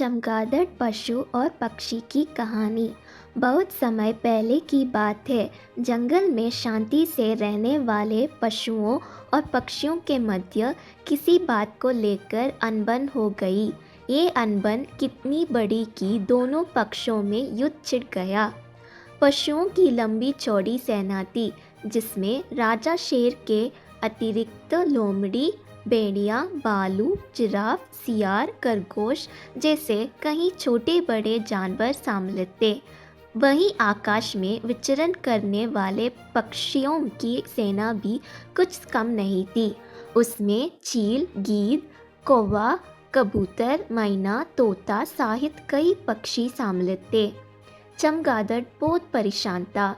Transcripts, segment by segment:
चमगादड़ पशु और पक्षी की कहानी। बहुत समय पहले की बात है। जंगल में शांति से रहने वाले पशुओं और पक्षियों के मध्य किसी बात को लेकर अनबन हो गई। ये अनबन कितनी बड़ी कि दोनों पक्षों में युद्ध छिड़ गया। पशुओं की लंबी चौड़ी सेना थी, जिसमें राजा शेर के अतिरिक्त लोमड़ी, भेड़िया, भालू, जिराफ, सियार, खरगोश जैसे कई छोटे बड़े जानवर सम्मिलित थे। वहीं आकाश में विचरण करने वाले पक्षियों की सेना भी कुछ कम नहीं थी। उसमें चील, गीद, कौवा, कबूतर, मैना, तोता सहित कई पक्षी सम्मिलित थे। चमगादड़ बहुत परेशान था।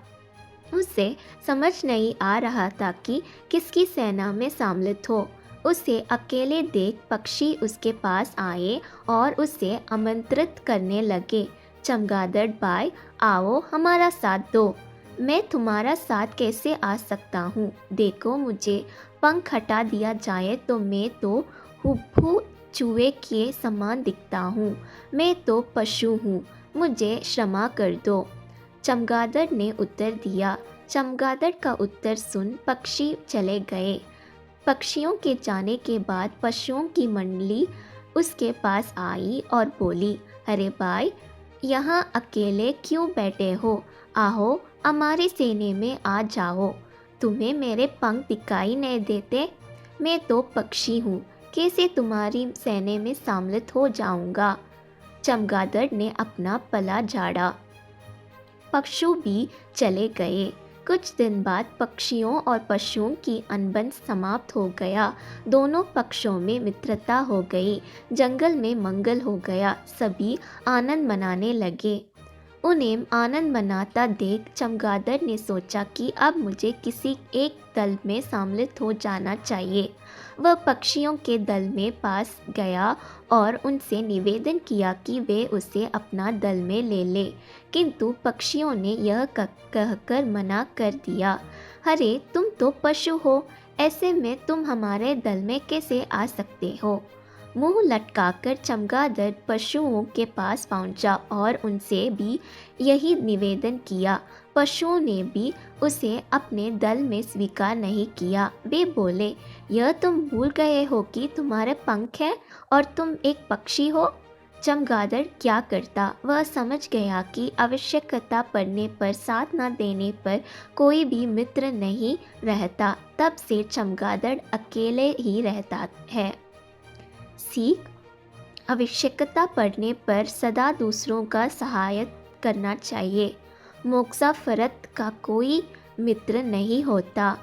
उसे समझ नहीं आ रहा था कि किसकी सेना में सम्मिलित हो। उसे अकेले देख पक्षी उसके पास आए और उसे आमंत्रित करने लगे। चमगादड़ भाई, आओ हमारा साथ दो। मैं तुम्हारा साथ कैसे आ सकता हूँ? देखो, मुझे पंख हटा दिया जाए तो मैं तो हुब्बू चूहे के समान दिखता हूँ। मैं तो पशु हूँ, मुझे क्षमा कर दो। चमगादड़ ने उत्तर दिया। चमगादड़ का उत्तर सुन पक्षी चले गए। पक्षियों के जाने के बाद पशुओं की मंडली उसके पास आई और बोली, अरे भाई, यहाँ अकेले क्यों बैठे हो? आओ हमारे सेने में आ जाओ। तुम्हें मेरे पंख दिखाई नहीं देते? मैं तो पक्षी हूँ, कैसे तुम्हारी सेने में सम्मिलित हो जाऊँगा? चमगादड़ ने अपना पला झाड़ा। पक्षी भी चले गए। कुछ दिन बाद पक्षियों और पशुओं की अनबन समाप्त हो गया। दोनों पक्षों में मित्रता हो गई। जंगल में मंगल हो गया। सभी आनंद मनाने लगे। उन्हें आनंद मनाता देख चमगादड़ ने सोचा कि अब मुझे किसी एक दल में सम्मिलित हो जाना चाहिए। वह पक्षियों के दल में पास गया और उनसे निवेदन किया कि वे उसे अपना दल में ले ले, किंतु पक्षियों ने यह कहकर मना कर दिया, अरे तुम तो पशु हो, ऐसे में तुम हमारे दल में कैसे आ सकते हो? मुंह लटकाकर चमगादड़ पशुओं के पास पहुंचा और उनसे भी यही निवेदन किया। पशुओं ने भी उसे अपने दल में स्वीकार नहीं किया। वे बोले, यह तुम भूल गए हो कि तुम्हारे पंख हैं और तुम एक पक्षी हो। चमगादड़ क्या करता? वह समझ गया कि आवश्यकता पड़ने पर साथ न देने पर कोई भी मित्र नहीं रहता। तब से चमगादड़ अकेले ही रहता है। सीख: आवश्यकता पड़ने पर सदा दूसरों का सहायता करना चाहिए। मुसाफिरत का कोई मित्र नहीं होता।